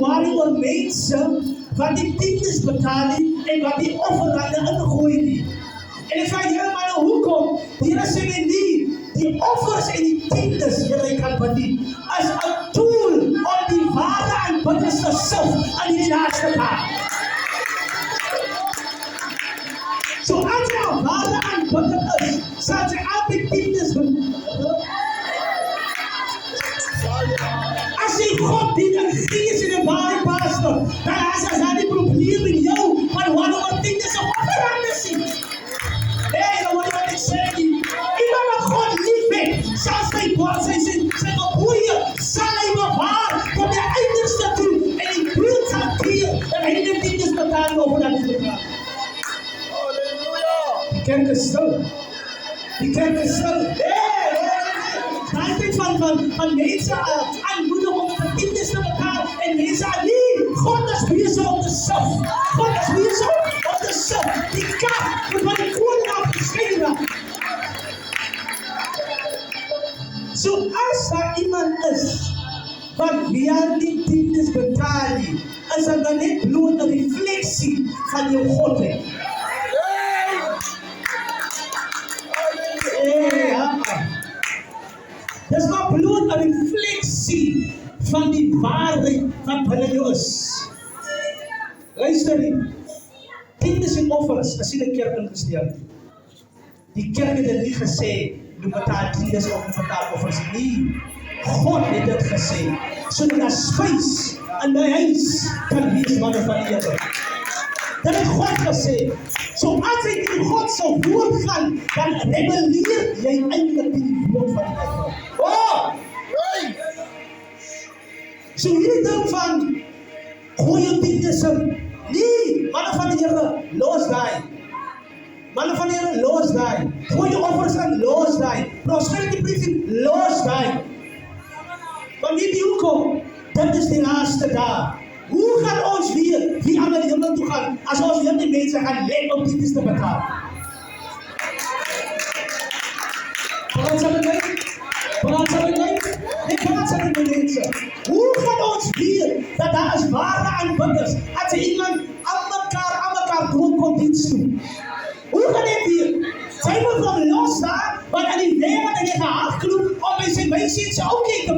worry oor mense wat die tiendes betaal nie en wat die offerande ingegooi nie. En ek vraag Here, maar nou hoekom? Die Here sê my nie, die offers en die tiendes wat jy kan bedien, as 'n tool om die ware aanbidders te sif aan die laaste dag. So as jy 'n ware aanbidder is, sal jy altyd tiendes bedien. As jy God dien in gees en 'n ware pastor, dan is daar nie probleem in jou, maar wanneer tiendes op offerande sien. Hey, nou wat ek sê nie, iemand wat God liefhet, sal sy goeie, sal hy bewaar tot die eindigste toe, en die dood sal keer, dat hy die tiendes betaal over dat die betaal. Halleluja! Die kerk is stil. Die kerk is stil. Altijd van mensen aanmoedigen om de tiendes te betaal, en mensen nie, God is bezig om te sif. God is bezig om te sif. Die kaart moet van die koning afgescheiden. So as daar iemand is wat weer die tiendes betaal nie, is dat dan net bloot 'n refleksie van jou godheid. Dis maar bloot 'n refleksie van die waarheid wat binne jou is. Luister nie. Tiendes en offers is nie die kerk ingestel nie. Die kerk het dit nie gesê, jy betaal tiendes of jy betaal offers nie. God het dit gesê, sodat daar spys in my huis kan wees manne van die Here. Dat het God gesê. So as jy in God se woord gaan, dan rebelleer jy eintlik die woord van die Here. Oh! So hierdie ding van gooi jou tiendes in. Nee, manne van die Here, los daai. Manne van die Here, los daai. Gooi jou offers in, los daai. Prosperity preaching, los daai. Want weet jy hoekom? Dit is die laaste dag. Hoe gaan ons weet wie aan die hemel toe gaan, as ons weer die mense gaan let om tiendes te betaal? Praat saam met my? Praat saam met my? Nee, praat saam met my mense. Hoe gaan ons weet dat daar is ware aanbidders, as iemand aan mekaar kom diens doen? Hoe gaan dit weet? Sy moet van los daar, want aan die weg wat hy gehardloop om by sy meisie se oukei te